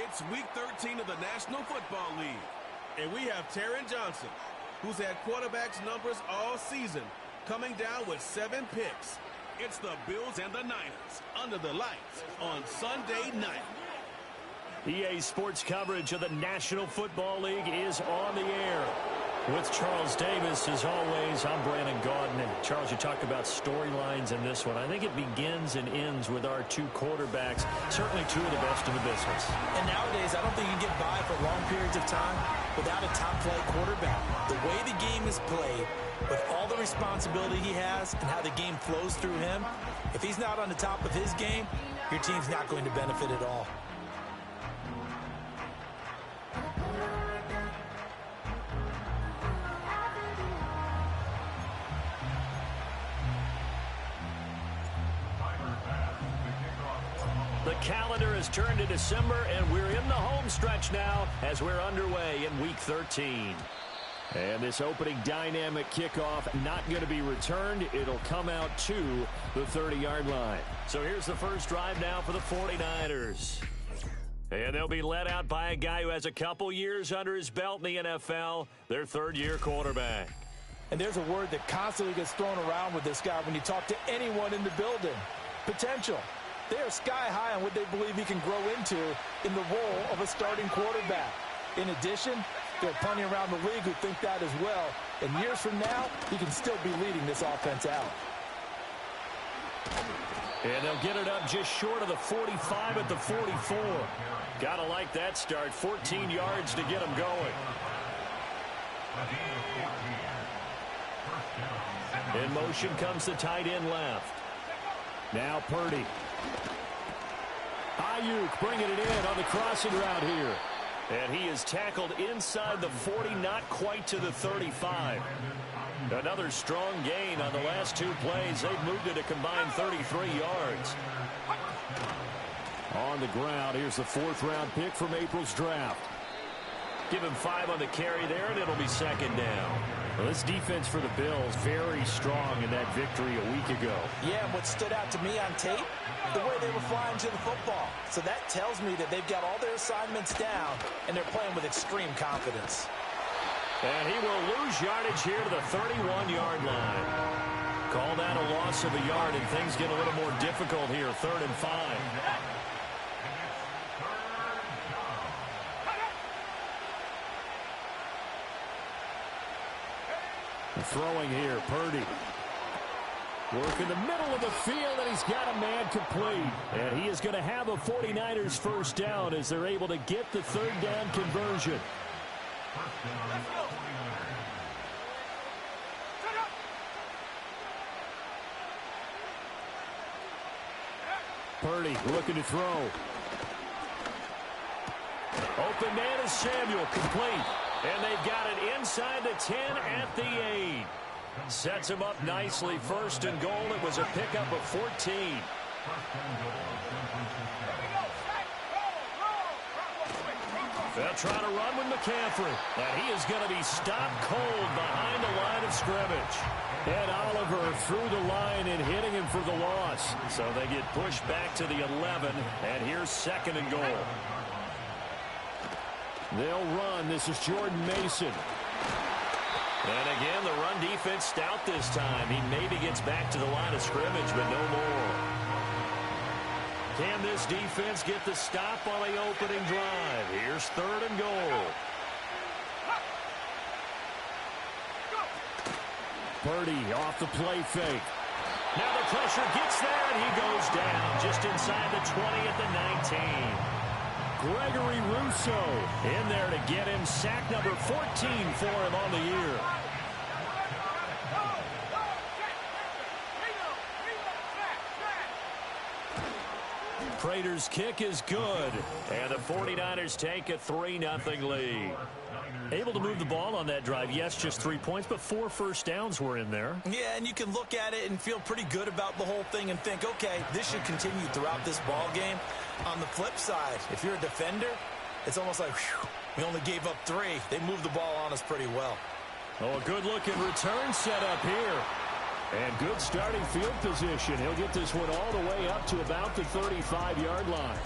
It's Week 13 of the National Football League. And we have Taron Johnson, who's had quarterbacks numbers all season, coming down with 7 picks. It's the Bills and the Niners under the lights on Sunday night. EA Sports coverage of the National Football League is on the air. With Charles Davis, as always, I'm Brandon Gaudin. And Charles, you talked about storylines in this one. I think it begins and ends with our 2 quarterbacks, certainly 2 of the best in the business. And nowadays, I don't think you can get by for long periods of time without a top-flight quarterback. The way the game is played, with all the responsibility he has and how the game flows through him, if he's not on the top of his game, your team's not going to benefit at all. The calendar has turned to December, and we're in the home stretch now as we're underway in Week 13. And this opening dynamic kickoff not going to be returned. It'll come out to the 30-yard line. So here's the first drive now for the 49ers. And they'll be led out by a guy who has a couple years under his belt in the NFL, their third-year quarterback. And there's a word that constantly gets thrown around with this guy when you talk to anyone in the building. Potential. They are sky high on what they believe he can grow into in the role of a starting quarterback. In addition, there are plenty around the league who think that as well. And years from now, he can still be leading this offense out. And they'll get it up just short of the 45 at the 44. Gotta like that start. 14 yards to get him going. In motion comes the tight end left. Now Purdy. Ayuk bringing it in on the crossing route here. And he is tackled inside the 40, not quite to the 35. Another strong gain on the last 2 plays. They've moved it a combined 33 yards. On the ground, here's the 4th-round pick from April's draft. Give him 5 on the carry there, and it'll be second down. Well, this defense for the Bills, very strong in that victory a week ago. Yeah, and what stood out to me on tape, the way they were flying to the football. So that tells me that they've got all their assignments down, and they're playing with extreme confidence. And he will lose yardage here to the 31-yard line. Call that a loss of a yard, and things get a little more difficult here, 3rd and 5. Throwing here, Purdy. Work in the middle of the field, and he's got a man complete. And he is going to have a 49ers first down as they're able to get the 3rd down conversion. Purdy looking to throw. Open man is Samuel, complete. And they've got it inside the 10 at the 8. Sets him up nicely. 1st and goal. It was a pickup of 14. They'll try to run with McCaffrey. And he is going to be stopped cold behind the line of scrimmage. And Oliver through the line and hitting him for the loss. So they get pushed back to the 11. And here's 2nd and goal. They'll run. This is Jordan Mason. And again, the run defense stout this time. He maybe gets back to the line of scrimmage, but no more. Can this defense get the stop on the opening drive? Here's 3rd and goal. Purdy off the play fake. Now the pressure gets there, and he goes down just inside the 20 at the 19. Gregory Rousseau in there to get him sack number 14 for him on the year. Prater's kick is good, and the 49ers take a 3-0 lead. Able to move the ball on that drive. Yes, just 3 points, but 4 first downs were in there. Yeah, and you can look at it and feel pretty good about the whole thing and think, okay, this should continue throughout this ball game. On the flip side, if you're a defender, it's almost like, whew, we only gave up 3. They moved the ball on us pretty well. Oh, a good-looking return set up here. And good starting field position. He'll get this one all the way up to about the 35-yard line.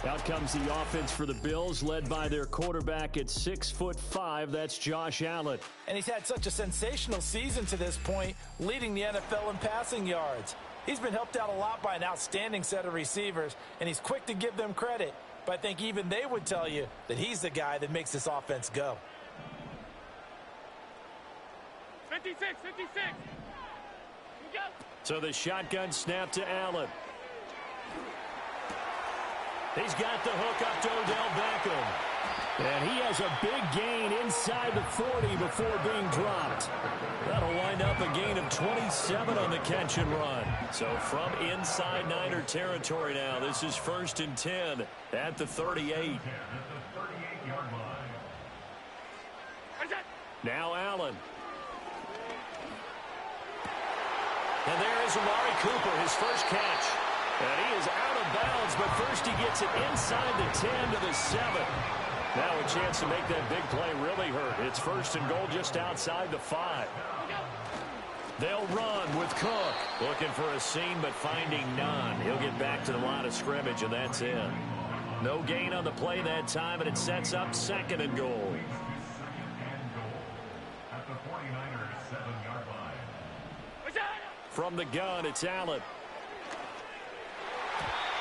Out comes the offense for the Bills, led by their quarterback at 6'5". That's Josh Allen. And he's had such a sensational season to this point, leading the NFL in passing yards. He's been helped out a lot by an outstanding set of receivers, and he's quick to give them credit. But I think even they would tell you that he's the guy that makes this offense go. 56. Go. So the shotgun snap to Allen. He's got the hook up to Odell Beckham. And he has a big gain inside the 40 before being dropped. That'll wind up a gain of 27 on the catch and run. So from inside Niner territory now, this is 1st and 10 at the 38. Now Allen. And there is Amari Cooper, his first catch. And he is out of bounds, but first he gets it inside the 10 to the 7. Now a chance to make that big play really hurt. It's 1st and goal just outside the 5. They'll run with Cook. Looking for a seam, but finding none. He'll get back to the line of scrimmage, and that's it. No gain on the play that time, and it sets up 2nd and goal. From the gun, it's Allen.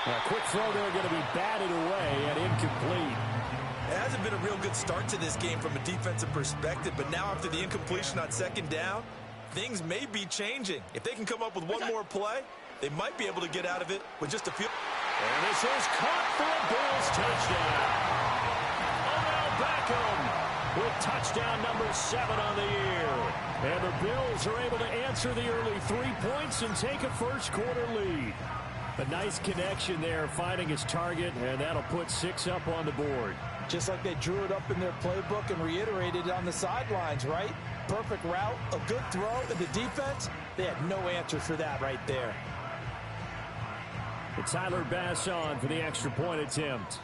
A quick throw there going to be batted away and incomplete. It hasn't been a real good start to this game from a defensive perspective, but now after the incompletion on 2nd down, things may be changing. If they can come up with one more play, they might be able to get out of it with just a few. And this is caught for a Bills touchdown. Odell Beckham with touchdown number 7 on the year. And the Bills are able to answer the early 3 points and take a first-quarter lead. A nice connection there, finding his target, and that'll put 6 up on the board. Just like they drew it up in their playbook and reiterated it on the sidelines, right? Perfect route, a good throw, and the defense, they had no answer for that right there. It's Tyler Bass on for the extra point attempt.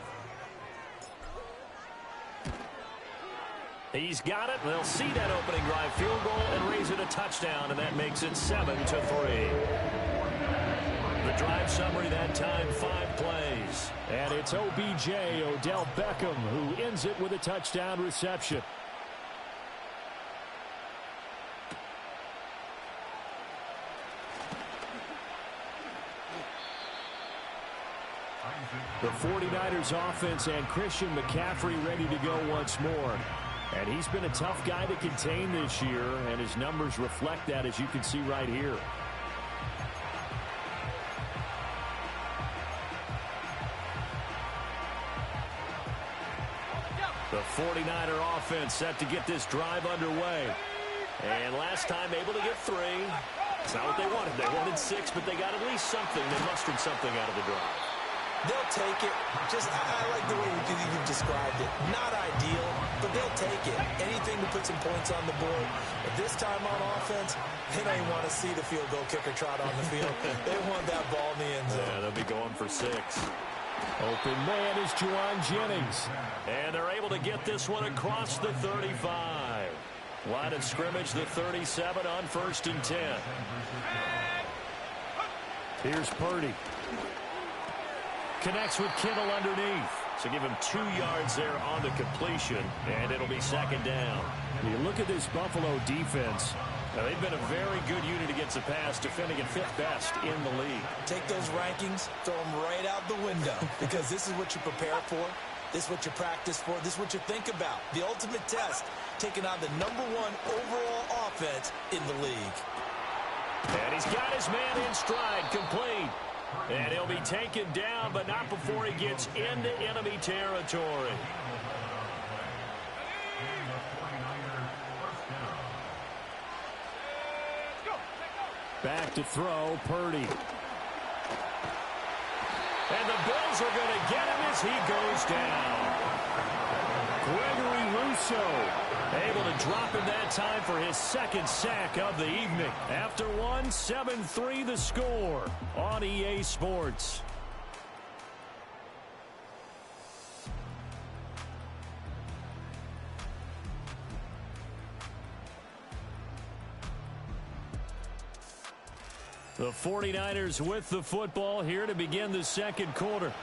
He's got it. They'll see that opening drive field goal and raise it a touchdown, and that makes it 7-3. The drive summary that time, 5 plays. And it's OBJ, Odell Beckham, who ends it with a touchdown reception. The 49ers offense and Christian McCaffrey ready to go once more. And he's been a tough guy to contain this year, and his numbers reflect that, as you can see right here. The 49er offense set to get this drive underway. And last time able to get 3. It's not what they wanted. They wanted 6, but they got at least something. They mustered something out of the drive. They'll take it. I like the way you've described it. Not ideal, but they'll take it. Anything to put some points on the board. But this time on offense, they don't even want to see the field goal kicker trot on the field. They want that ball in the end zone. Yeah, they'll be going for 6. Open man is Juwan Jennings. And they're able to get this one across the 35. Line of scrimmage, the 37 on 1st and 10. Here's Purdy. Connects with Kittle underneath. So give him 2 yards there on the completion, and it'll be 2nd down. When you look at this Buffalo defense, they've been a very good unit against the pass, defending at 5th best in the league. Take those rankings, throw them right out the window, because this is what you prepare for. This is what you practice for. This is what you think about. The ultimate test, taking on the #1 overall offense in the league. And he's got his man in stride, complete. And he'll be taken down, but not before he gets into enemy territory. Back to throw, Purdy. And the Bills are going to get him as he goes down. Gregory Rousseau able to drop him that time for his 2nd sack of the evening. After 1, 7-3 the score on EA Sports. The 49ers with the football here to begin the 2nd quarter.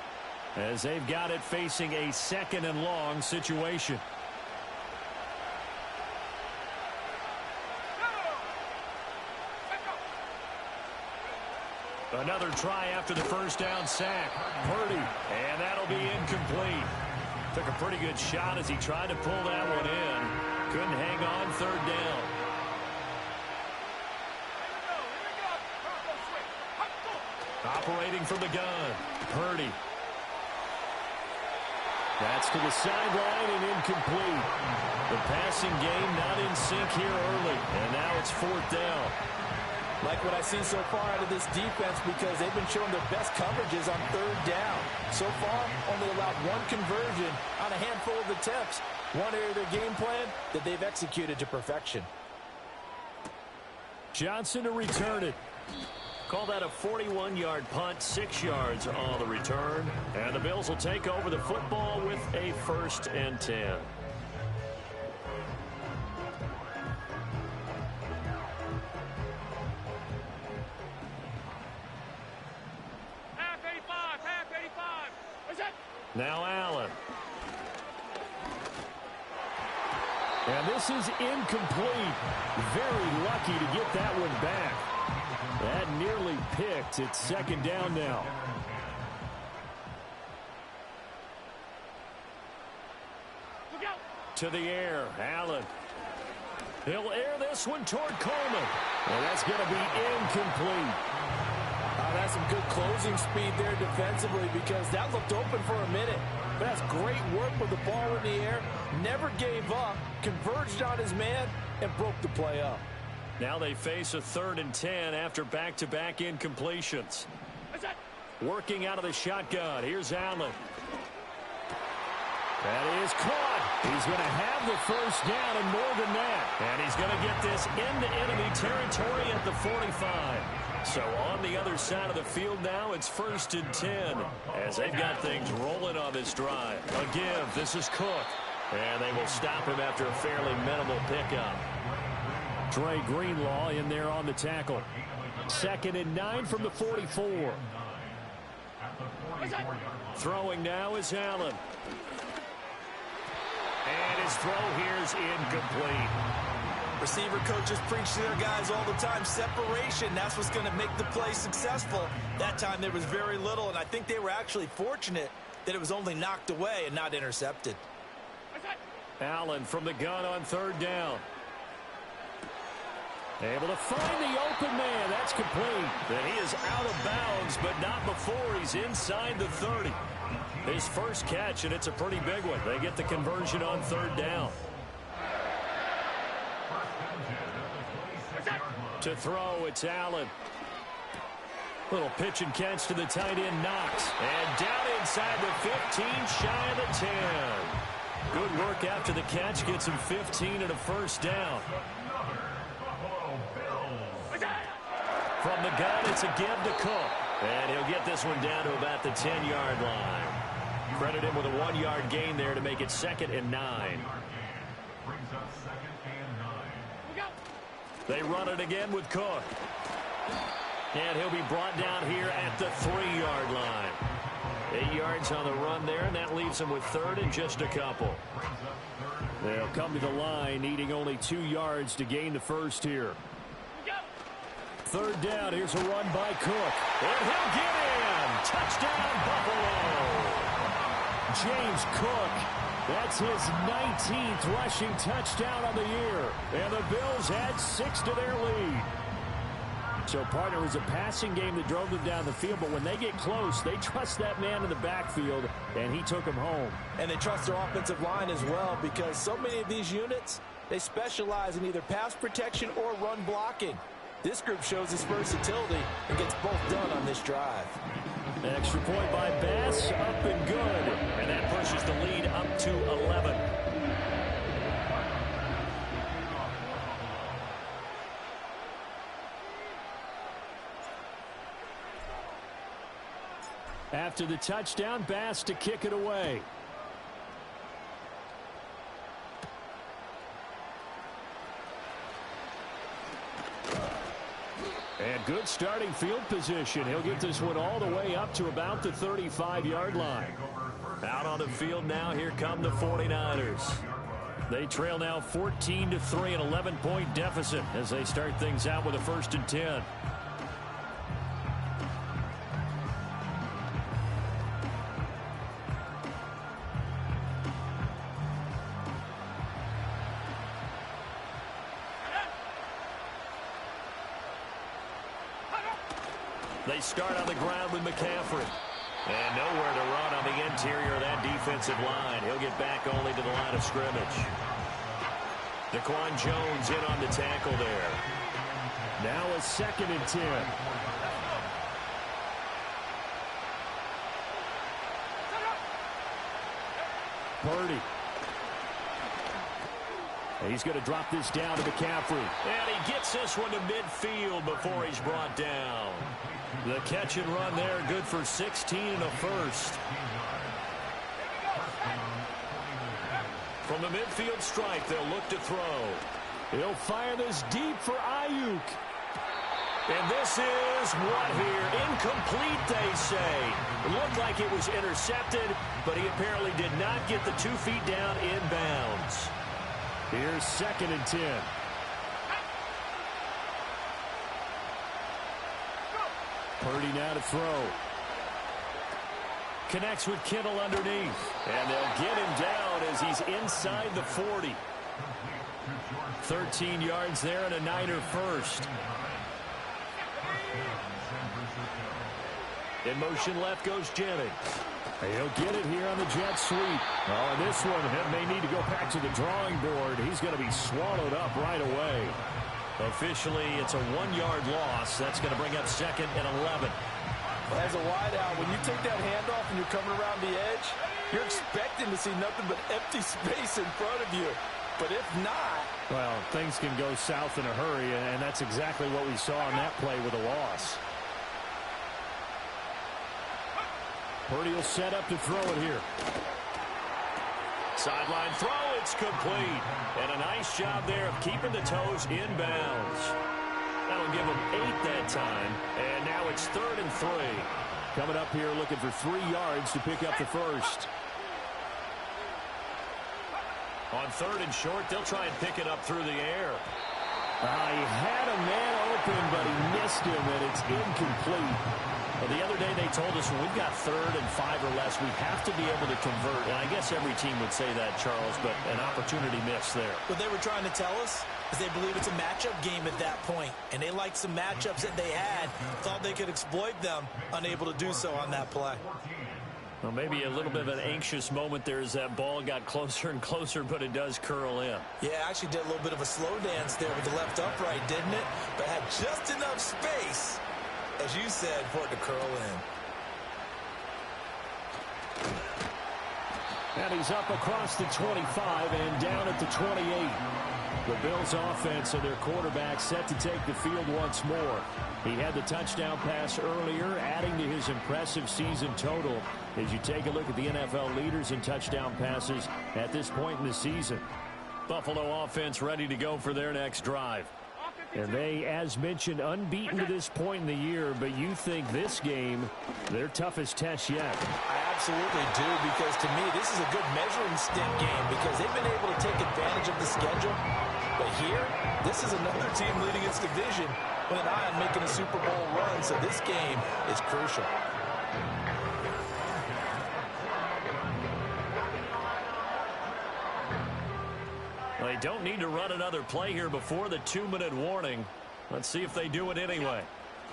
as they've got it facing a 2nd and long situation. Another try after the first down sack. Purdy, and that'll be incomplete. Took a pretty good shot as he tried to pull that one in. Couldn't hang on 3rd down. Operating from the gun, Purdy. That's to the sideline and incomplete. The passing game not in sync here early, and now it's 4th down. Like what I see so far out of this defense because they've been showing their best coverages on 3rd down. So far, only allowed 1 conversion on a handful of attempts. One area of their game plan that they've executed to perfection. Johnson to return it. Call that a 41-yard punt, 6 yards on the return. And the Bills will take over the football with a 1st and 10. Now Allen. And this is incomplete. Very lucky to get that one back. That nearly picked. It's 2nd down now. To the air, Allen. He'll air this one toward Coleman. And that's going to be incomplete. That's some good closing speed there defensively because that looked open for a minute. But that's great work with the ball in the air. Never gave up, converged on his man, and broke the play up. Now they face a 3rd and 10 after back-to-back incompletions. Working out of the shotgun. Here's Allen. That is caught. He's going to have the 1st down and more than that. And he's going to get this into enemy territory at the 45. So on the other side of the field now, it's 1st and 10 as they've got things rolling on this drive. A give. This is Cook. And they will stop him after a fairly minimal pickup. Dre Greenlaw in there on the tackle. 2nd and 9 from the 44. Throwing now is Allen. And his throw here is incomplete. Receiver coaches preach to their guys all the time. Separation, that's what's going to make the play successful. That time there was very little, and I think they were actually fortunate that it was only knocked away and not intercepted. Allen from the gun on 3rd down. Able to find the open man. That's complete. And he is out of bounds, but not before he's inside the 30. His first catch, and it's a pretty big one. They get the conversion on 3rd down. To throw, it's Allen. Little pitch and catch to the tight end, Knox. And down inside the 15, shy of the 10. Good work after the catch. Gets him 15 and a 1st down. From the gun, it's a give to Cook. And he'll get this one down to about the 10-yard line. Credit him with a 1-yard gain there to make it 2nd and 9. They run it again with Cook. And he'll be brought down here at the 3-yard line. 8 yards on the run there, and that leaves him with 3rd and just a couple. They'll come to the line, needing only 2 yards to gain the 1st here. 3rd down, here's a run by Cook. And he'll get in! Touchdown, Buffalo! James Cook, that's his 19th rushing touchdown on the year. And the Bills add 6 to their lead. So, partner, it was a passing game that drove them down the field, but when they get close, they trust that man in the backfield, and he took them home. And they trust their offensive line as well because so many of these units, they specialize in either pass protection or run blocking. This group shows its versatility and gets both done on this drive. Extra point by Bass, up and good. And that pushes the lead up to 11. After the touchdown, Bass to kick it away. And good starting field position. He'll get this one all the way up to about the 35-yard line. Out on the field now, here come the 49ers. They trail now 14-3, an 11-point deficit as they start things out with a 1st and 10. They start on the ground with McCaffrey. And nowhere to run on the interior of that defensive line. He'll get back only to the line of scrimmage. Daquan Jones in on the tackle there. Now a 2nd and 10. Purdy. He's going to drop this down to McCaffrey. And he gets this one to midfield before he's brought down. The catch and run there, good for 16 and a 1st. From the midfield stripe, they'll look to throw. He'll fire this deep for Ayuk. And this is what here? Incomplete, they say. It looked like it was intercepted, but he apparently did not get the 2 feet down in bounds. Here's 2nd and 10. Purdy now to throw. Connects with Kittle underneath. And they'll get him down as he's inside the 40. 13 yards there and a Niner 1st. In motion left goes Jennings. He'll get it here on the jet sweep. Oh, and this one may need to go back to the drawing board. He's going to be swallowed up right away. Officially, it's a 1-yard loss. That's going to bring up 2nd and 11. As a wideout, when you take that handoff and you're coming around the edge, you're expecting to see nothing but empty space in front of you. But if not... Well, things can go south in a hurry, and that's exactly what we saw on that play with a loss. Purdy will set up to throw it here. Sideline throw, it's complete. And a nice job there of keeping the toes in bounds. That'll give him 8 that time. And now it's 3rd and 3. Coming up here looking for 3 yards to pick up the 1st. On 3rd and short, they'll try and pick it up through the air. He had a man open, but he missed him, and it's incomplete. Well, the other day they told us when we've got 3rd and 5 or less, we have to be able to convert. And I guess every team would say that, Charles, but an opportunity missed there. What they were trying to tell us is they believe it's a matchup game at that point. And they liked some matchups that they had, thought they could exploit them, unable to do so on that play. Well, maybe a little bit of an anxious moment there as that ball got closer and closer, but it does curl in. Yeah, actually did a little bit of a slow dance there with the left upright, didn't it? But had just enough space, as you said, for it to curl in. And he's up across the 25 and down at the 28. The Bills offense and their quarterback set to take the field once more. He had the touchdown pass earlier, adding to his impressive season total as you take a look at the NFL leaders in touchdown passes at this point in the season. Buffalo offense ready to go for their next drive. And they, as mentioned, unbeaten to this point in the year, but you think this game, their toughest test yet. I absolutely do, because to me, this is a good measuring stick game because they've been able to take advantage of the schedule. But here, this is another team leading its division with an eye on making a Super Bowl run, so this game is crucial. They don't need to run another play here before the 2-minute warning. Let's see if they do it anyway.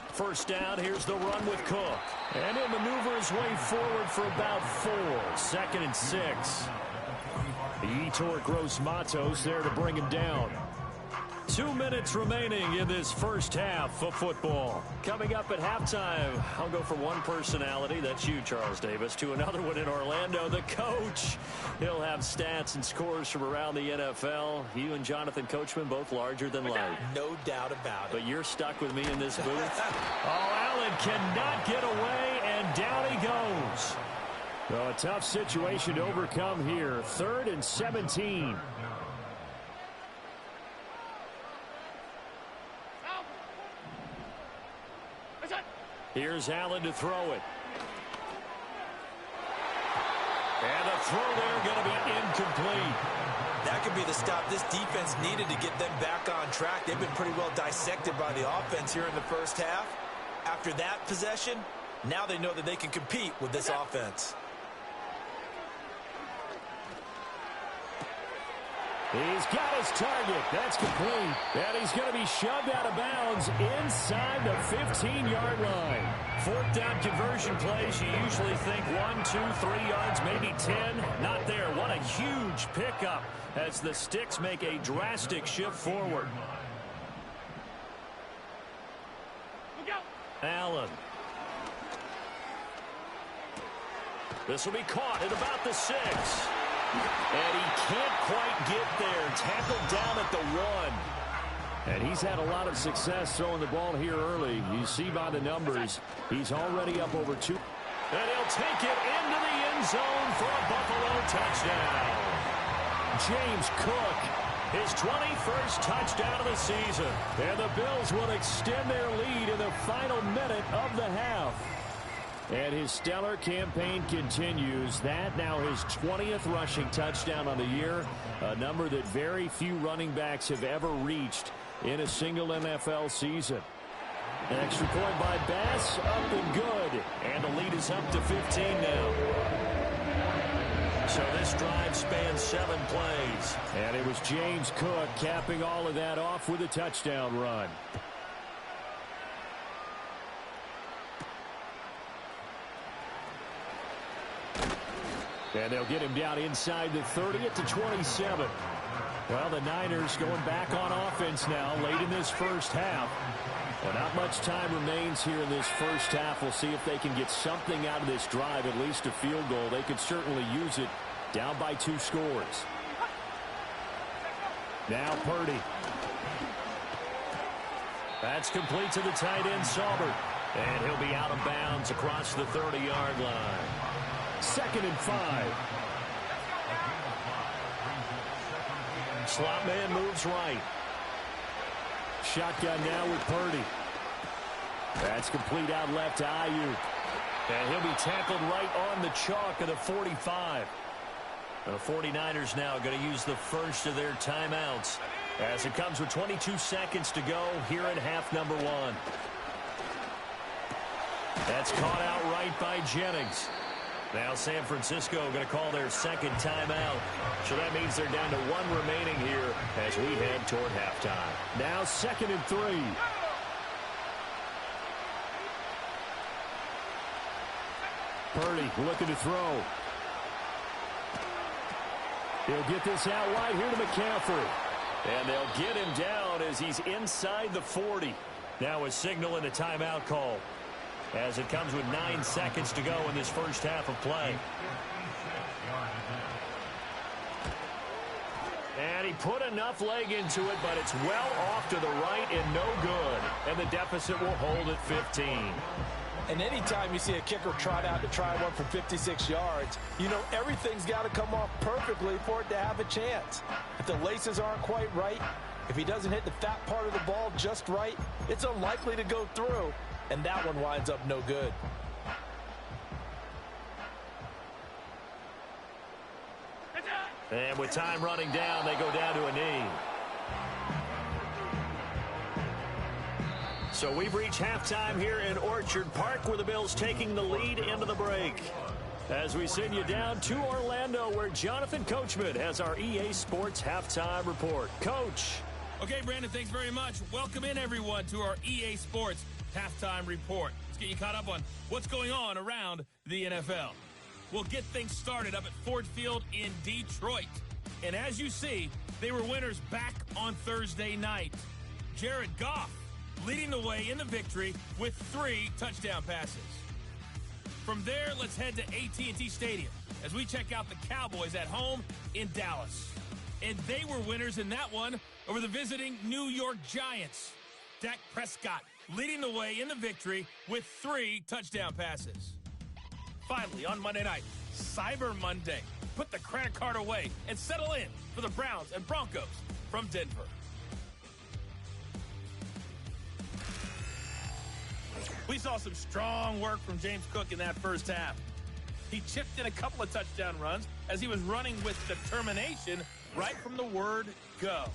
First down, here's the run with Cook. And he'll maneuver his way forward for about 4. 2nd and 6. Yetur Gross-Matos there to bring him down. 2 minutes remaining in this first half of football. Coming up at halftime, I'll go from one personality, that's you, Charles Davis, to another one in Orlando, the coach. He'll have stats and scores from around the NFL. You and Jonathan Coachman, both larger than life. No doubt about it. But you're stuck with me in this booth. Oh, Allen cannot get away, and down he goes. So a tough situation to overcome here. 3rd and 17. Here's Allen to throw it. And the throw there going to be incomplete. That could be the stop this defense needed to get them back on track. They've been pretty well dissected by the offense here in the first half. After that possession, now they know that they can compete with this offense. He's got his target. That's complete. And he's going to be shoved out of bounds inside the 15-yard line. Fourth down conversion plays, you usually think 1, 2, 3 yards, maybe 10. Not there. What a huge pickup as the Sticks make a drastic shift forward. Allen. This will be caught at about the 6. And he can't quite get there. Tackled down at the 1. And he's had a lot of success throwing the ball here early. You see by the numbers, he's already up over 2. And he'll take it into the end zone for a Buffalo touchdown. James Cook, his 21st touchdown of the season. And the Bills will extend their lead in the final minute of the half. And his stellar campaign continues. That now his 20th rushing touchdown on the year, a number that very few running backs have ever reached in a single NFL season. An extra point by Bass, up and good. And the lead is up to 15 now. So this drive spans 7 plays. And it was James Cook capping all of that off with a touchdown run. And they'll get him down inside the 30 to 27. Well, the Niners going back on offense now late in this first half. Well, not much time remains here in this first half. We'll see if they can get something out of this drive, at least a field goal. They could certainly use it down by 2 scores. Now Purdy. That's complete to the tight end, Saubert. And he'll be out of bounds across the 30-yard line. 2nd and 5. Slot man moves right. Shotgun now with Purdy. That's complete out left to Ayuk. And he'll be tackled right on the chalk of the 45. The 49ers now going to use the first of their timeouts as it comes with 22 seconds to go here in half number 1. That's caught out right by Jennings. Now San Francisco going to call their 2nd timeout. So that means they're down to 1 remaining here as we head toward halftime. Now 2nd and 3. Purdy looking to throw. He'll get this out wide here to McCaffrey. And they'll get him down as he's inside the 40. Now a signal and a timeout call, as it comes with 9 seconds to go in this first half of play. And he put enough leg into it, but it's well off to the right and no good. And the deficit will hold at 15. And anytime you see a kicker trot out to try one for 56 yards, you know everything's got to come off perfectly for it to have a chance. If the laces aren't quite right, if he doesn't hit the fat part of the ball just right, it's unlikely to go through. And that one winds up no good. And with time running down, they go down to a knee. So we've reached halftime here in Orchard Park, where the Bills taking the lead into the break. As we send you down to Orlando, where Jonathan Coachman has our EA Sports halftime report. Coach. Okay, Brandon, thanks very much. Welcome in, everyone, to our EA Sports halftime report. Let's get you caught up on what's going on around the NFL. We'll get things started up at Ford Field in Detroit. And as you see, they were winners back on Thursday night. Jared Goff leading the way in the victory with 3 touchdown passes. From there, let's head to AT&T Stadium as we check out the Cowboys at home in Dallas. And they were winners in that one over the visiting New York Giants. Dak Prescott leading the way in the victory with 3 touchdown passes. Finally, on Monday night, Cyber Monday. Put the credit card away and settle in for the Browns and Broncos from Denver. We saw some strong work from James Cook in that first half. He chipped in a couple of touchdown runs as he was running with determination right from the word go.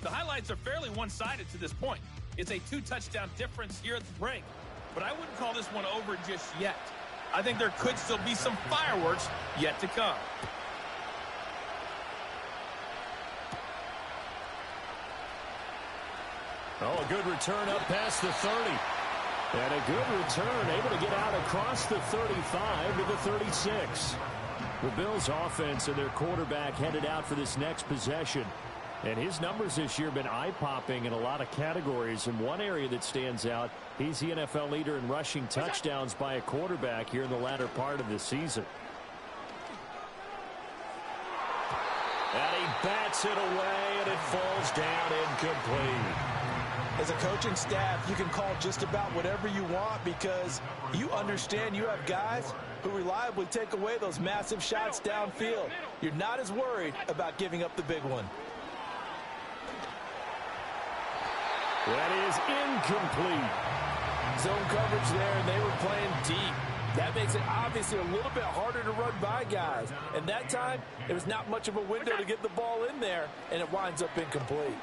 The highlights are fairly one-sided to this point. It's a 2-touchdown difference here at the break, but I wouldn't call this one over just yet. I think there could still be some fireworks yet to come. Oh, a good return up past the 30. And a good return, able to get out across the 35 to the 36. The Bills' offense and their quarterback headed out for this next possession. And his numbers this year have been eye-popping in a lot of categories. In one area that stands out, he's the NFL leader in rushing touchdowns by a quarterback here in the latter part of the season. And he bats it away, and it falls down incomplete. As a coaching staff, you can call just about whatever you want because you understand you have guys who reliably take away those massive shots downfield. You're not as worried about giving up the big one. That is incomplete. Zone coverage there, and they were playing deep. That makes it obviously a little bit harder to run by guys. And that time, it was not much of a window to get the ball in there, and it winds up incomplete.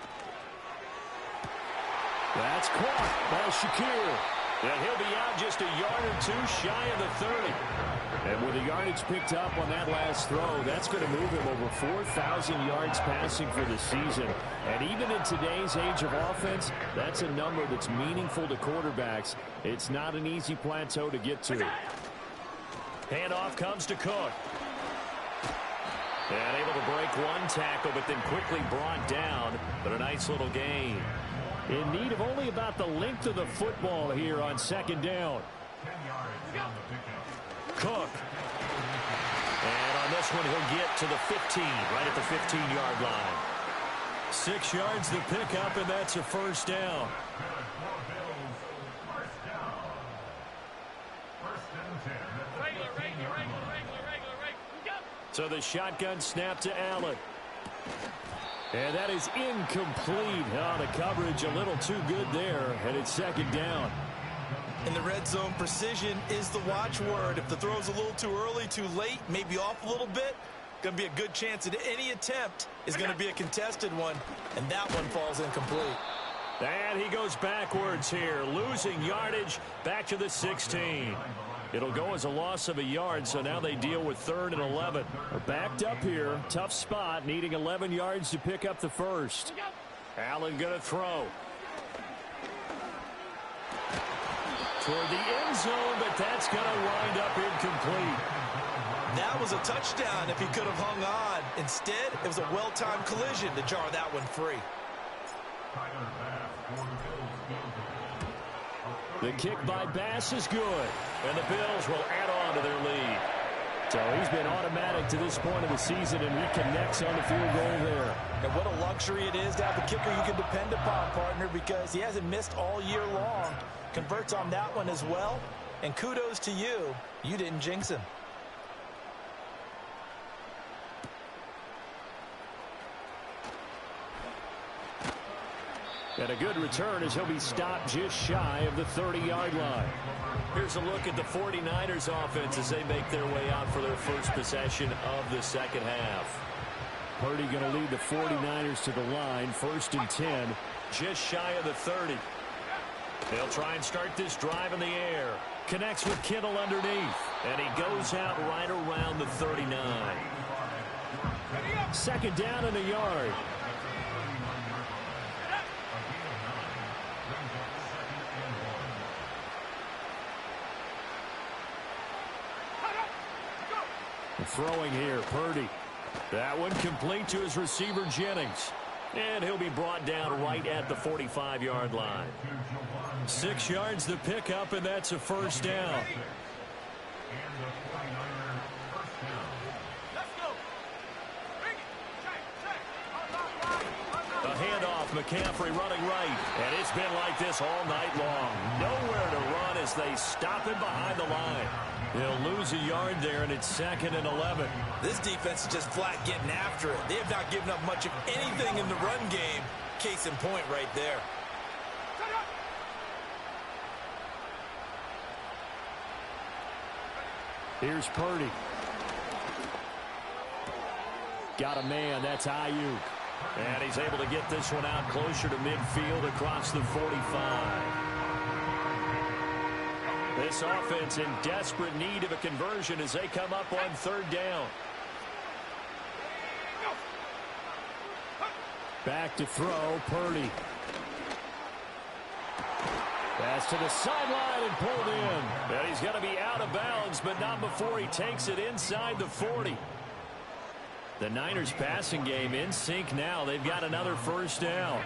That's caught by Shakir. And he'll be out just a yard or two shy of the 30. And with the yardage picked up on that last throw, that's going to move him over 4,000 yards passing for the season. And even in today's age of offense, that's a number that's meaningful to quarterbacks. It's not an easy plateau to get to. Handoff comes to Cook. And able to break one tackle, but then quickly brought down. But a nice little gain. In need of only about the length of the football here on second down. Cook. And on this one, he'll get to the 15, right at the 15-yard line. 6 yards the pickup, and that's a first down. So the shotgun snap to Allen. And that is incomplete. Oh, the coverage a little too good there, and it's second down. In the red zone, precision is the watchword. If the throw's a little too early, too late, maybe off a little bit, going to be a good chance that any attempt is going to be a contested one, and that one falls incomplete. And he goes backwards here, losing yardage back to the 16. It'll go as a loss of a yard, so now they deal with 3rd and 11. They're backed up here, tough spot, needing 11 yards to pick up the first. Allen going to throw. Toward the end zone, but that's going to wind up incomplete. That was a touchdown if he could have hung on. Instead, it was a well-timed collision to jar that one free. The kick by Bass is good, and the Bills will add on to their lead. So he's been automatic to this point of the season, and he connects on the field goal there. And what a luxury it is to have a kicker you can depend upon, partner, because he hasn't missed all year long. Converts on that one as well, and kudos to you. You didn't jinx him. And a good return as he'll be stopped just shy of the 30-yard line. Here's a look at the 49ers offense as they make their way out for their first possession of the second half. Purdy going to lead the 49ers to the line, 1st and 10, just shy of the 30. They'll try and start this drive in the air. Connects with Kittle underneath, and he goes out right around the 39. 2nd down and a yard. Throwing here, Purdy. That one complete to his receiver, Jennings. And he'll be brought down right at the 45-yard line. 6 yards the pickup, and that's a first down. A handoff, McCaffrey running right. And it's been like this all night long. Nowhere to run as they stop him behind the line. They'll lose a yard there, and it's 2nd and 11. This defense is just flat getting after it. They have not given up much of anything in the run game. Case in point right there. Here's Purdy. Got a man. That's Ayuk. And he's able to get this one out closer to midfield across the 45. This offense in desperate need of a conversion as they come up on third down. Back to throw, Purdy. Pass to the sideline and pulled in. And he's going to be out of bounds, but not before he takes it inside the 40. The Niners passing game in sync now. They've got another first down.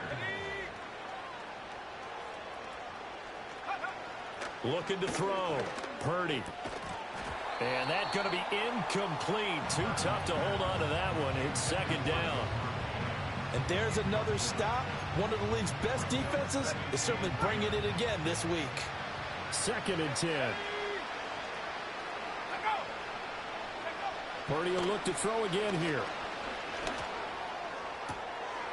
Looking to throw. Purdy. And that's going to be incomplete. Too tough to hold on to that one. It's second down. And there's another stop. One of the league's best defenses is certainly bringing it again this week. 2nd and 10. Purdy will look to throw again here.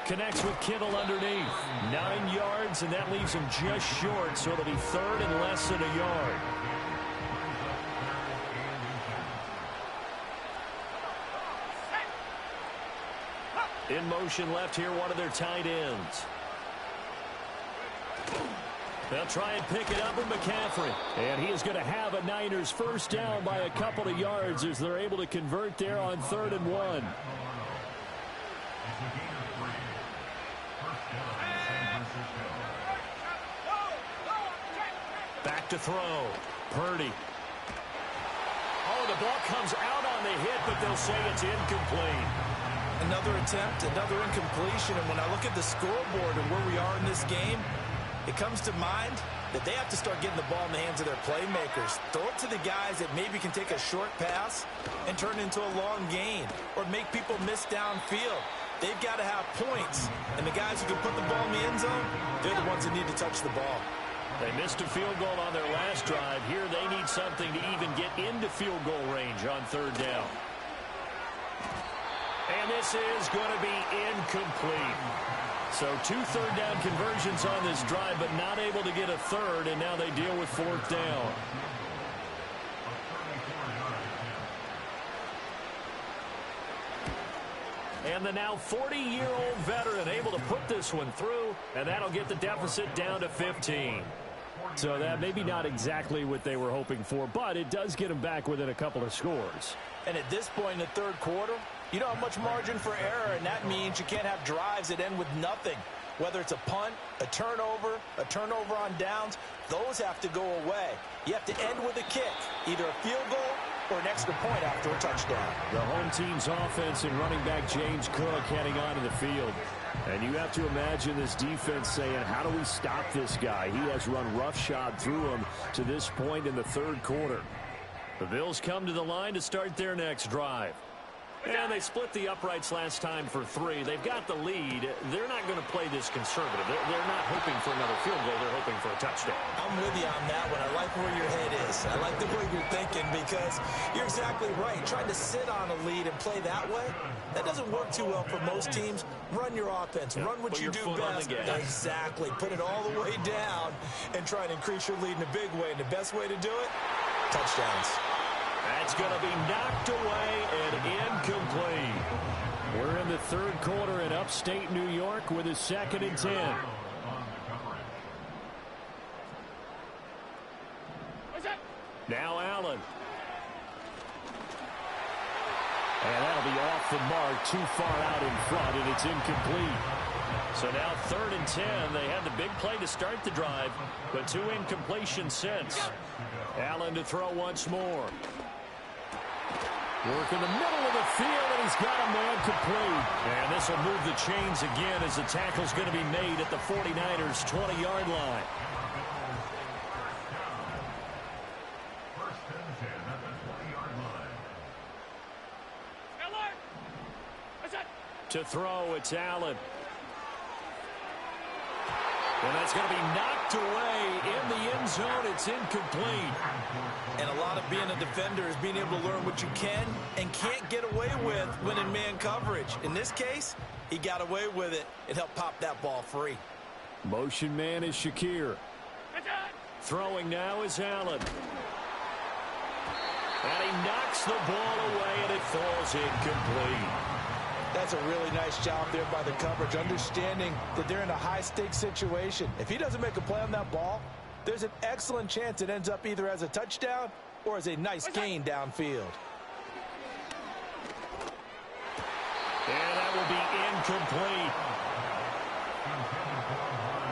Connects with Kittle underneath. 9 yards, and that leaves him just short, so it'll be 3rd and less than a yard. In motion left here, one of their tight ends. They'll try and pick it up with McCaffrey. And he is going to have a Niners first down by a couple of yards as they're able to convert there on 3rd and 1. Back to throw. Purdy. Oh, the ball comes out on the hit, but they'll say it's incomplete. Another attempt, another incompletion, and when I look at the scoreboard and where we are in this game, it comes to mind that they have to start getting the ball in the hands of their playmakers. Throw it to the guys that maybe can take a short pass and turn it into a long gain or make people miss downfield. They've got to have points, and the guys who can put the ball in the end zone, they're the ones that need to touch the ball. They missed a field goal on their last drive. Here they need something to even get into field goal range on 3rd down. And this is going to be incomplete. So 2 third down conversions on this drive, but not able to get a third, and now they deal with 4th down. And the now 40-year-old veteran able to put this one through, and that'll get the deficit down to 15. So that maybe not exactly what they were hoping for, but it does get them back within a couple of scores. And at this point in the 3rd quarter, you don't have much margin for error, and that means you can't have drives that end with nothing. Whether it's a punt, a turnover on downs, those have to go away. You have to end with a kick, either a field goal or an extra point after a touchdown. The home team's offense and running back James Cook heading onto the field. And you have to imagine this defense saying, how do we stop this guy? He has run roughshod through him to this point in the 3rd quarter. The Bills come to the line to start their next drive. And they split the uprights last time for 3. They've got the lead. They're not going to play this conservative. They're not hoping for another field goal. They're hoping for a touchdown. I'm with you on that one. I like where your head is. I like the way you're thinking because you're exactly right. Trying to sit on a lead and play that way, that doesn't work too well for most teams. Run your offense. Run what you do best. Exactly. Put it all the way down and try and increase your lead in a big way. And the best way to do it, touchdowns. That's going to be knocked away and incomplete. We're in the 3rd quarter in upstate New York with a 2nd and 10. Now Allen. And that'll be off the mark, too far out in front, and it's incomplete. So now 3rd and 10. They had the big play to start the drive, but 2 incompletions since. Allen to throw once more. Work in the middle of the field, and he's got a man complete. And this will move the chains again as the tackle's going to be made at the 49ers' 20-yard line. To throw, it's Allen. And that's going to be knocked away in the end zone. It's incomplete. And a lot of being a defender is being able to learn what you can and can't get away with when in man coverage. In this case, he got away with it and helped pop that ball free. Motion man is Shakir. Throwing now is Allen. And he knocks the ball away, and it falls incomplete. That's a really nice job there by the coverage, understanding that they're in a high-stakes situation. If he doesn't make a play on that ball, there's an excellent chance it ends up either as a touchdown or as a nice gain downfield. And that will be incomplete.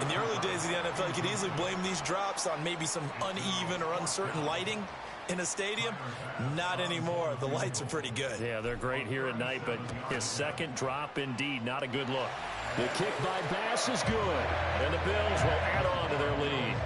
In the early days of the NFL, you could easily blame these drops on maybe some uneven or uncertain lighting in a stadium. Not anymore. The lights are pretty good. Yeah, they're great here at night, but his second drop, indeed, not a good look. The kick by Bass is good, and the Bills will add on to their lead.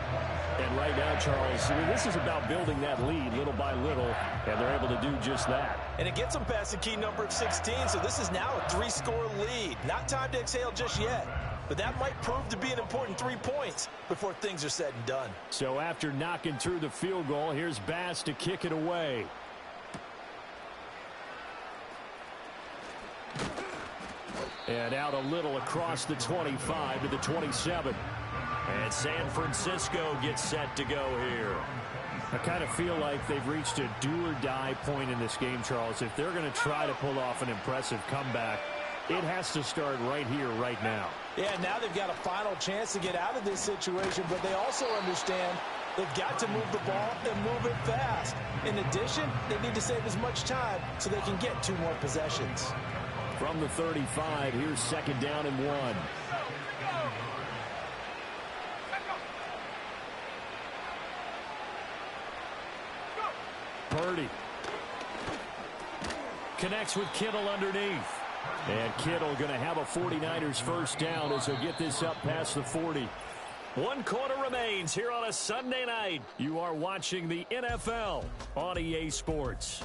And right now, Charles, this is about building that lead little by little, and they're able to do just that. And it gets them past the key number of 16, so this is now a 3-score lead. Not time to exhale just yet, but that might prove to be an important 3 points before things are said and done. So after knocking through the field goal, here's Bass to kick it away. And out a little across the 25 to the 27. And San Francisco gets set to go here. I kind of feel like they've reached a do-or-die point in this game, Charles. If they're going to try to pull off an impressive comeback, it has to start right here, right now. Yeah, now they've got a final chance to get out of this situation, but they also understand they've got to move the ball and move it fast. In addition, they need to save as much time so they can get 2 more possessions. From the 35, here's 2nd down and 1. Purdy connects with Kittle underneath. And Kittle going to have a 49ers first down as he'll get this up past the 40. 1 quarter remains here on a Sunday night. You are watching the NFL on EA Sports.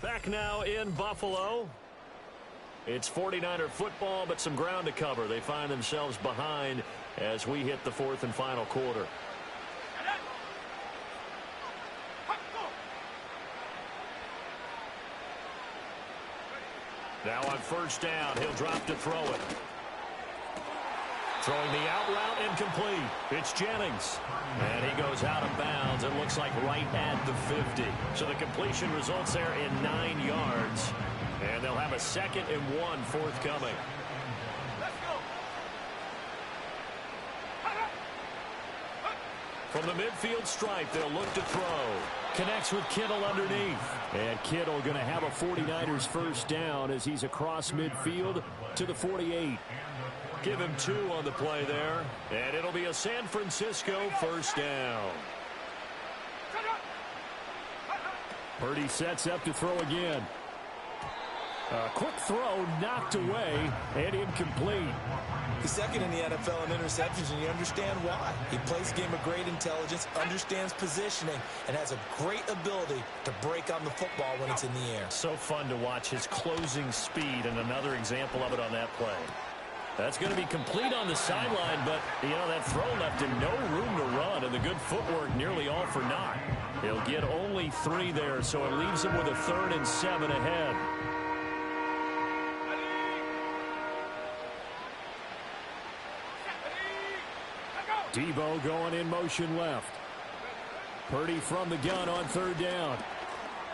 Back now in Buffalo. It's 49er football, but some ground to cover. They find themselves behind as we hit the 4th and final quarter. Now on first down, he'll drop to throw it. Throwing the out route incomplete. It's Jennings. And he goes out of bounds. It looks like right at the 50. So the completion results there in 9 yards. And they'll have a 2nd and 1 forthcoming. From the midfield stripe, they'll look to throw. Connects with Kittle underneath. And Kittle going to have a 49ers first down as he's across midfield to the 48. Give him 2 on the play there. And it'll be a San Francisco first down. Purdy sets up to throw again. A quick throw knocked away and incomplete. He's 2nd in the NFL in interceptions, and you understand why. He plays a game of great intelligence, understands positioning, and has a great ability to break on the football when it's in the air. So fun to watch his closing speed, and another example of it on that play. That's going to be complete on the sideline, but, you know, that throw left him no room to run, and the good footwork nearly all for naught. He'll get only 3 there, so it leaves him with a 3rd and 7 ahead. Debo going in motion left. Purdy from the gun on 3rd down.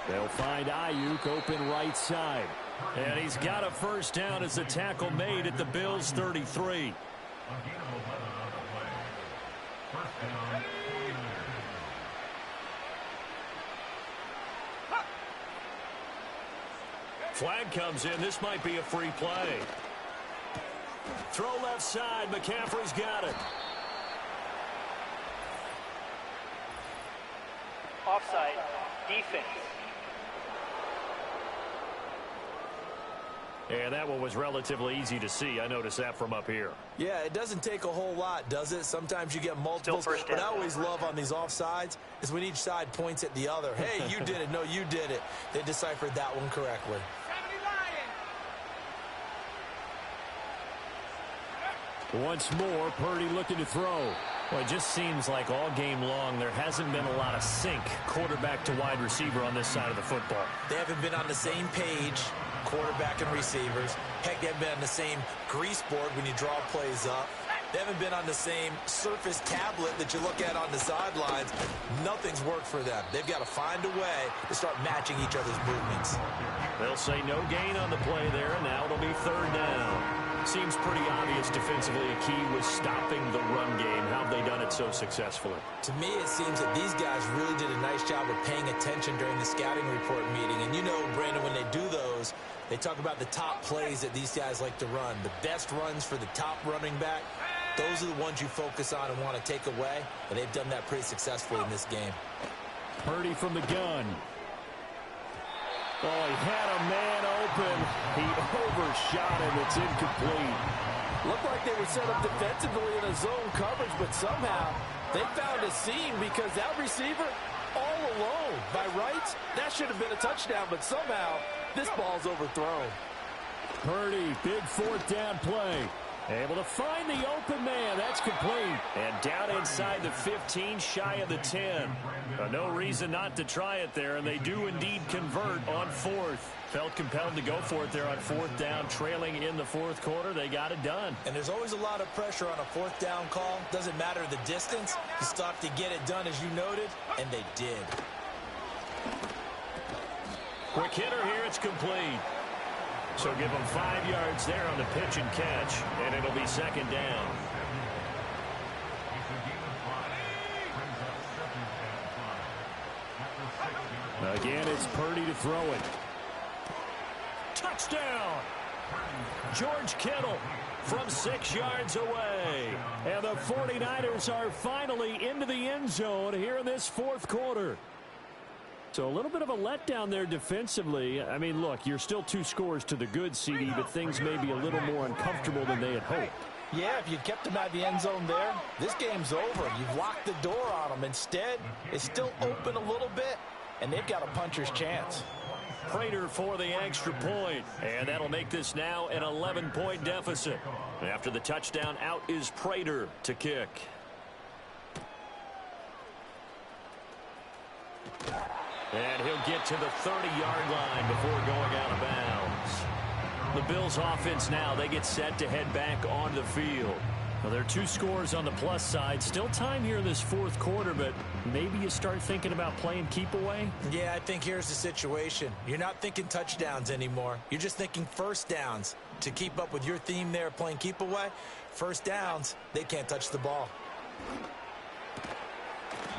They'll find Ayuk open right side. And he's got a first down as the tackle made at the Bills' 33. Flag comes in. This might be a free play. Throw left side. McCaffrey's got it. Offside, defense. And that one was relatively easy to see. I noticed that from up here. Yeah, it doesn't take a whole lot, does it? Sometimes you get multiples. What I always love on these offsides is when each side points at the other. Hey, you did it. No, you did it. They deciphered that one correctly. Once more, Purdy looking to throw. Well, it just seems like all game long there hasn't been a lot of sync quarterback to wide receiver on this side of the football. They haven't been on the same page quarterback and receivers. Heck, they haven't been on the same grease board when you draw plays up. They haven't been on the same surface tablet that you look at on the sidelines. Nothing's worked for them. They've got to find a way to start matching each other's movements. They'll say no gain on the play there, and now it'll be third down. Seems pretty obvious defensively a key was stopping the run game. How have they done it so successfully? To me, it seems that these guys really did a nice job of paying attention during the scouting report meeting. And you know, Brandon, when they do those, they talk about the top plays that these guys like to run. The best runs for the top running back, those are the ones you focus on and want to take away. And they've done that pretty successfully in this game. Purdy from the gun. Oh, he had a man open. He overshot him. It's incomplete. Looked like they were set up defensively in a zone coverage, but somehow they found a seam because that receiver all alone. By rights, that should have been a touchdown, but somehow this ball's overthrown. Purdy, big fourth down play. Able to find the open man. That's complete. And down inside the 15, shy of the 10. No reason not to try it there, and they do indeed convert on fourth. Felt compelled to go for it there on fourth down, trailing in the fourth quarter. They got it done. And there's always a lot of pressure on a fourth down call. Doesn't matter the distance. You stop to get it done, as you noted, and they did. Quick hitter here. It's complete. So give them 5 yards there on the pitch and catch, and it'll be second down. Again, it's Purdy to throw it. Touchdown! George Kittle from 6 yards away. And the 49ers are finally into the end zone here in this fourth quarter. So a little bit of a letdown there defensively. I mean, look, you're still 2 scores to the good, CD, but things may be a little more uncomfortable than they had hoped. Yeah, if you kept them out of the end zone there, this game's over. You've locked the door on them. Instead, it's still open a little bit, and they've got a puncher's chance. Prater for the extra point, and that'll make this now an 11-point deficit. After the touchdown, out is Prater to kick. And he'll get to the 30-yard line before going out of bounds. The Bills offense now, they get set to head back on the field. Well, there are 2 scores on the plus side. Still time here in this fourth quarter, but maybe you start thinking about playing keep away? Yeah, I think here's the situation. You're not thinking touchdowns anymore. You're just thinking first downs. To keep up with your theme there, playing keep away, first downs, they can't touch the ball.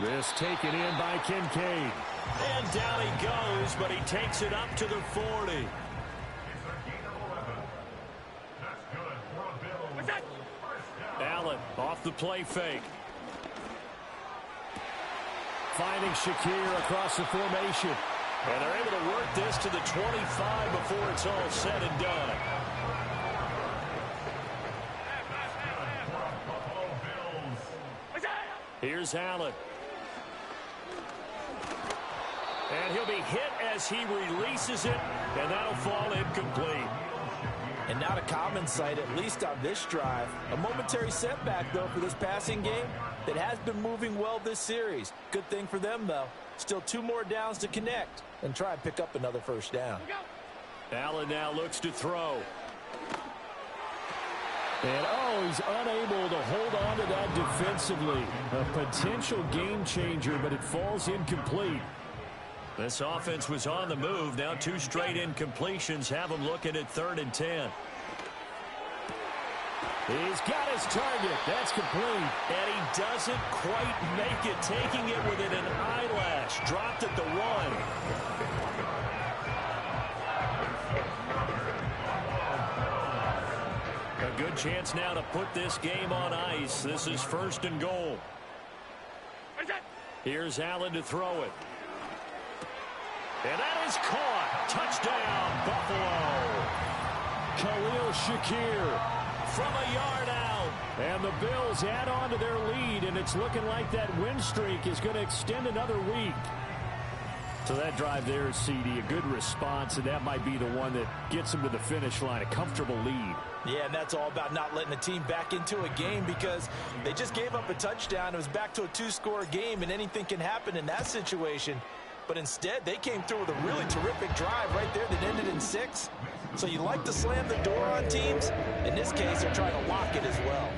This taken in by Kincaid. And down he goes, but he takes it up to the 40. Allen off the play fake. Finding Shakir across the formation. And they're able to work this to the 25 before it's all said and done. Here's Allen. And he'll be hit as he releases it, and that'll fall incomplete. And not a common sight, at least on this drive. A momentary setback, though, for this passing game that has been moving well this series. Good thing for them, though. Still 2 more downs to connect and try and pick up another first down. Allen now looks to throw. And, he's unable to hold on to that defensively. A potential game changer, but it falls incomplete. This offense was on the move. Now 2 straight incompletions have them looking at 3rd and 10. He's got his target. That's complete. And he doesn't quite make it, taking it within an eyelash. Dropped at the 1. A good chance now to put this game on ice. This is 1st and goal. Here's Allen to throw it. And that is caught. Touchdown, Buffalo. Khalil Shakir from a yard out. And the Bills add on to their lead, and it's looking like that win streak is going to extend another week. So that drive there, CD, a good response, and that might be the one that gets them to the finish line, a comfortable lead. Yeah, and that's all about not letting the team back into a game because they just gave up a touchdown. It was back to a 2-score game, and anything can happen in that situation. But instead, they came through with a really terrific drive right there that ended in 6. So you like to slam the door on teams? In this case, they're trying to lock it as well.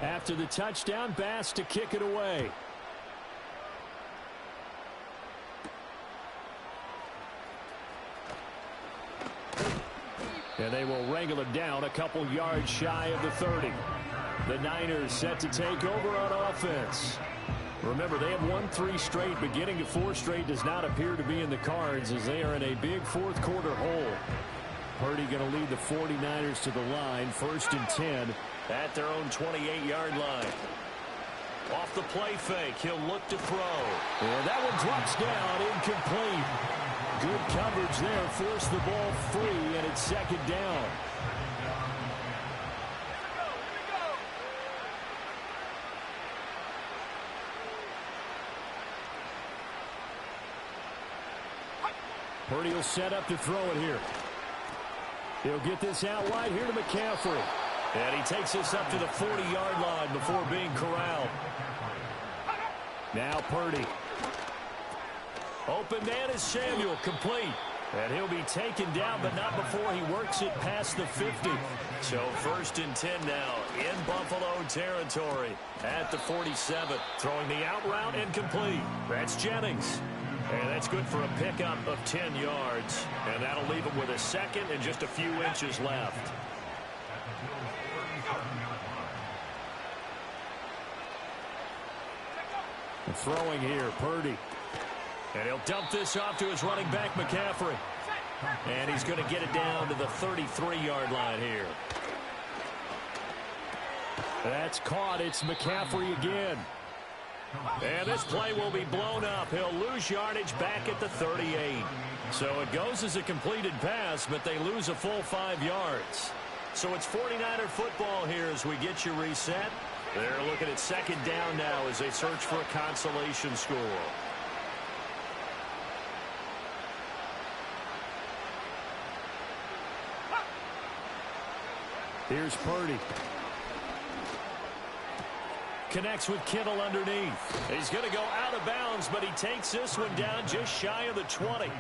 After the touchdown, Bass to kick it away. And they will wrangle it down a couple yards shy of the 30. The Niners set to take over on offense. Remember, they have won 3 straight. Beginning to 4 straight does not appear to be in the cards as they are in a big fourth quarter hole. Purdy going to lead the 49ers to the line. 1st and 10 at their own 28-yard line. Off the play fake, he'll look to throw. And that one drops down, incomplete. Good coverage there, forced the ball free, and it's 2nd down. Purdy will set up to throw it here. He'll get this out wide here to McCaffrey. And he takes this up to the 40-yard line before being corralled. Now Purdy. Open man is Samuel, complete. And he'll be taken down, but not before he works it past the 50. So 1st and 10 now in Buffalo territory at the 47. Throwing the out route incomplete. That's Jennings. And that's good for a pickup of 10 yards. And that'll leave him with a 2nd and just a few inches left. Throwing here, Purdy. And he'll dump this off to his running back, McCaffrey. And he's going to get it down to the 33-yard line here. That's caught. It's McCaffrey again. And this play will be blown up. He'll lose yardage back at the 38. So it goes as a completed pass, but they lose a full 5 yards. So it's 49er football here as we get you reset. They're looking at 2nd down now as they search for a consolation score. Here's Purdy. Connects with Kittle underneath. He's going to go out of bounds, but he takes this one down just shy of the 20.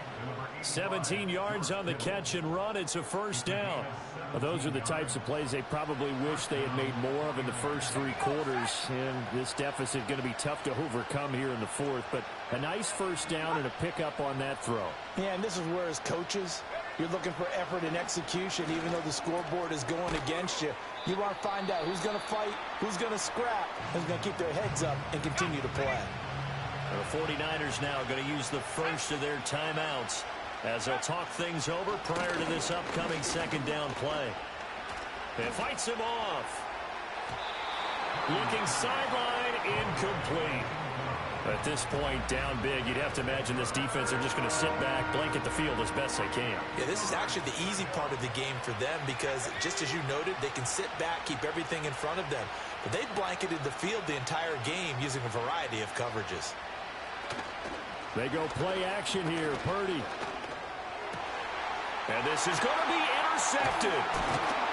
17 yards on the catch and run. It's a 1st down. Well, those are the types of plays they probably wish they had made more of in the first 3 quarters. And this deficit going to be tough to overcome here in the 4th. But a nice 1st down and a pickup on that throw. Yeah, and this is where as coaches, you're looking for effort and execution, even though the scoreboard is going against you. You want to find out who's going to fight, who's going to scrap, who's going to keep their heads up and continue to play. The 49ers now going to use the first of their timeouts as they'll talk things over prior to this upcoming 2nd down play. It fights him off. Looking sideline, incomplete. At this point, down big, you'd have to imagine this defense are just going to sit back, blanket the field as best they can. Yeah, this is actually the easy part of the game for them because, just as you noted, they can sit back, keep everything in front of them. But they've blanketed the field the entire game using a variety of coverages. They go play action here, Purdy. And this is going to be intercepted.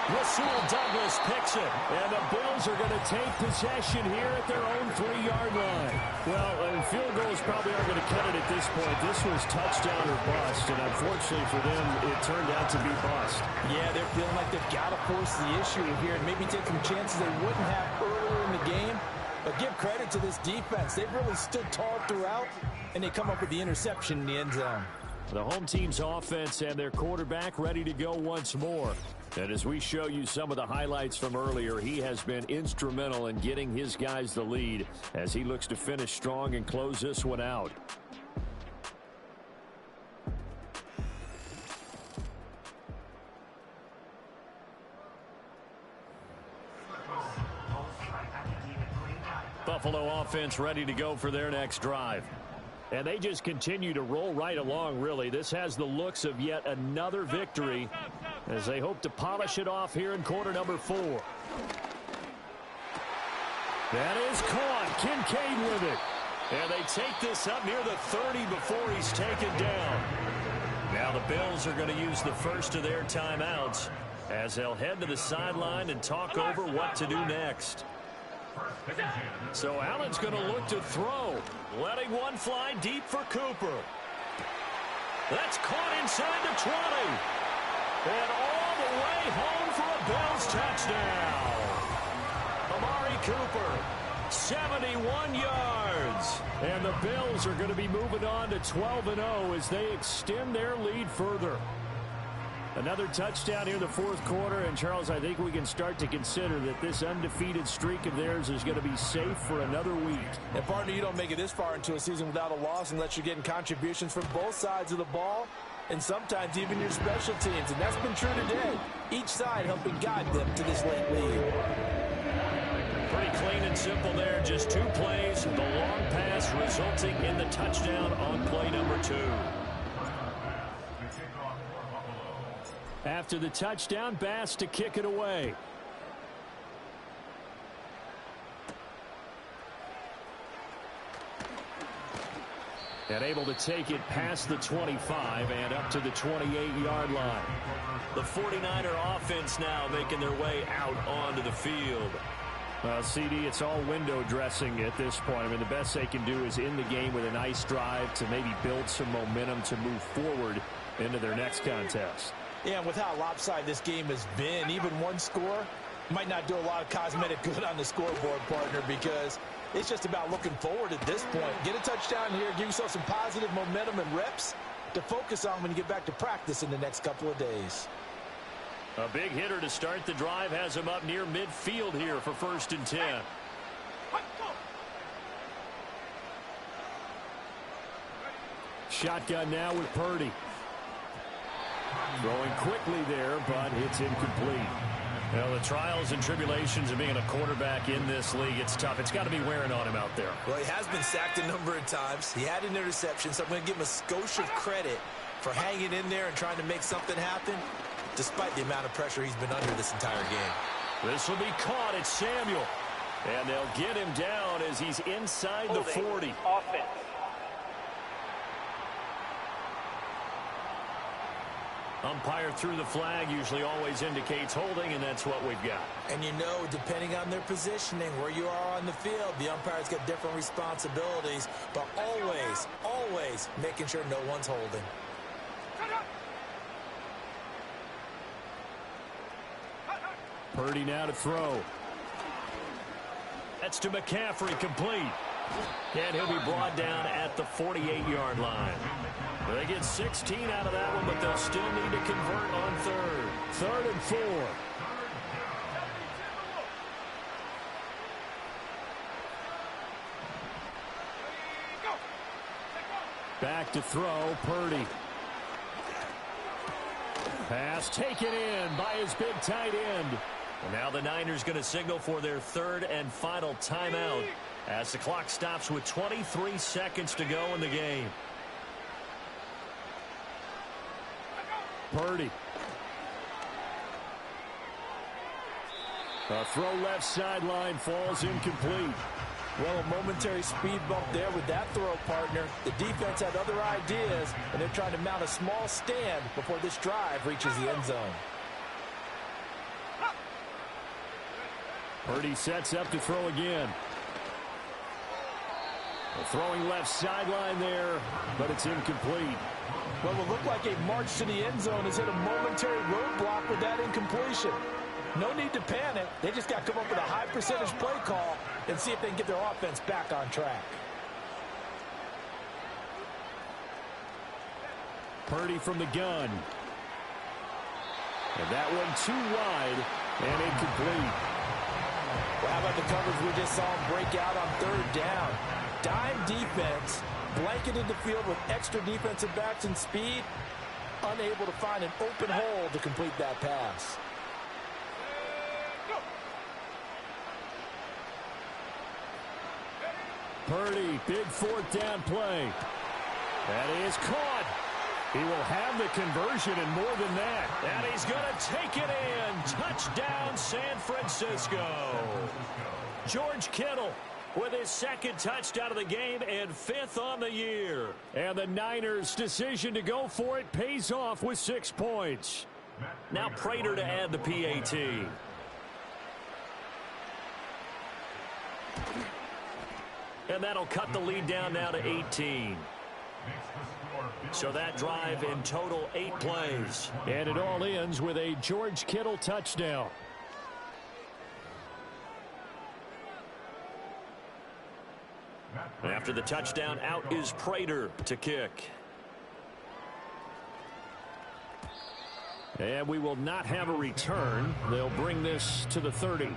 Rasul Douglas picks it. And the Bills are going to take possession here at their own 3-yard line. Well, field goals probably aren't going to cut it at this point. This was touchdown or bust. And unfortunately for them, it turned out to be bust. Yeah, they're feeling like they've got to force the issue here and maybe take some chances they wouldn't have earlier in the game. But give credit to this defense. They've really stood tall throughout, and they come up with the interception in the end zone. The home team's offense and their quarterback ready to go once more. And as we show you some of the highlights from earlier, he has been instrumental in getting his guys the lead as he looks to finish strong and close this one out. Buffalo offense ready to go for their next drive. And they just continue to roll right along, really. This has the looks of yet another victory as they hope to polish it off here in quarter number 4. That is caught. Kincaid with it. And they take this up near the 30 before he's taken down. Now the Bills are going to use the first of their timeouts as they'll head to the sideline and talk over what to do next. So Allen's going to look to throw, letting one fly deep for Cooper. That's caught inside the 20. And all the way home for a Bills touchdown. Amari Cooper, 71 yards. And the Bills are going to be moving on to 12-0 as they extend their lead further. Another touchdown here in the fourth quarter. And, Charles, I think we can start to consider that this undefeated streak of theirs is going to be safe for another week. And, partner, you don't make it this far into a season without a loss unless you're getting contributions from both sides of the ball and sometimes even your special teams. And that's been true today. Each side helping guide them to this late lead. Pretty clean and simple there. Just 2 plays. The long pass resulting in the touchdown on play number 2. After the touchdown, Bass to kick it away. And able to take it past the 25 and up to the 28-yard line. The 49er offense now making their way out onto the field. CD, it's all window dressing at this point. I mean, the best they can do is in the game with a nice drive to maybe build some momentum to move forward into their next contest. Yeah, and with how lopsided this game has been, even one score might not do a lot of cosmetic good on the scoreboard, partner, because it's just about looking forward at this point. Get a touchdown here, give yourself some positive momentum and reps to focus on when you get back to practice in the next couple of days. A big hitter to start the drive has him up near midfield here for 1st and 10. Shotgun now with Purdy. Throwing quickly there, but it's incomplete. Well, the trials and tribulations of being a quarterback in this league, it's tough. It's got to be wearing on him out there. Well, he has been sacked a number of times. He had an interception, so I'm going to give him a skosh of credit for hanging in there and trying to make something happen, despite the amount of pressure he's been under this entire game. This will be caught. It's Samuel. And they'll get him down as he's inside the 40. Offense. Umpire threw the flag, usually always indicates holding, and that's what we've got. And you know, depending on their positioning, where you are on the field, the umpire's got different responsibilities, but always, always making sure no one's holding. Purdy now to throw. That's to McCaffrey, complete. And he'll be brought down at the 48-yard line. They get 16 out of that one, but they'll still need to convert on 3rd. 3rd and 4. Back to throw, Purdy. Pass taken in by his big tight end. And now the Niners going to signal for their 3rd and final timeout as the clock stops with 23 seconds to go in the game. Purdy. A throw left sideline falls incomplete. Well, a momentary speed bump there with that throw, partner. The defense had other ideas, and they're trying to mount a small stand before this drive reaches the end zone. Purdy sets up to throw again. Throwing left sideline there, but it's incomplete. Well, it looked like a march to the end zone has hit a momentary roadblock with that incompletion. No need to panic. They just got to come up with a high percentage play call and see if they can get their offense back on track. Purdy from the gun. And that one too wide and incomplete. Well, how about the coverage we just saw him break out on 3rd down? Dime defense, blanketed the field with extra defensive backs and speed, unable to find an open hole to complete that pass. Purdy, big 4th down play. That is caught. He will have the conversion and more than that. And he's going to take it in. Touchdown, San Francisco. George Kittle with his 2nd touchdown of the game and 5th on the year. And the Niners' decision to go for it pays off with 6 points. Now Prater to add the PAT. And that'll cut the lead down now to 18. So that drive in total 8 plays. And it all ends with a George Kittle touchdown. After the touchdown, out is Prater to kick. And we will not have a return. They'll bring this to the 30.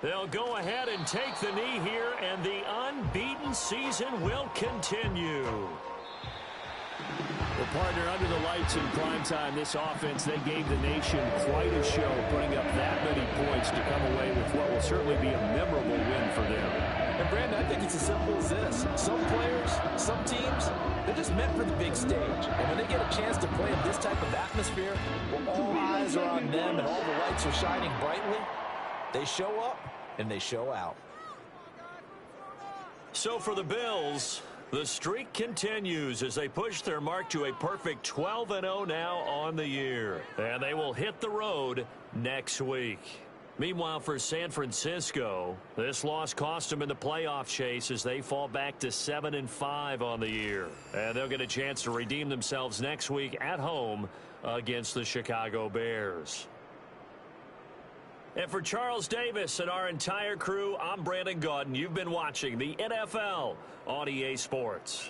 They'll go ahead and take the knee here, and the unbeaten season will continue. Well, partner, under the lights in primetime, this offense, they gave the nation quite a show, putting up that many points to come away with what will certainly be a memorable win for them. And, Brandon, I think it's as simple as this. Some players, some teams, they're just meant for the big stage. And when they get a chance to play in this type of atmosphere, where all eyes are on them and all the lights are shining brightly, they show up and they show out. So for the Bills, the streak continues as they push their mark to a perfect 12-0 now on the year. And they will hit the road next week. Meanwhile, for San Francisco, this loss cost them in the playoff chase as they fall back to 7-5 on the year. And they'll get a chance to redeem themselves next week at home against the Chicago Bears. And for Charles Davis and our entire crew, I'm Brandon Gaudin. You've been watching the NFL on EA Sports.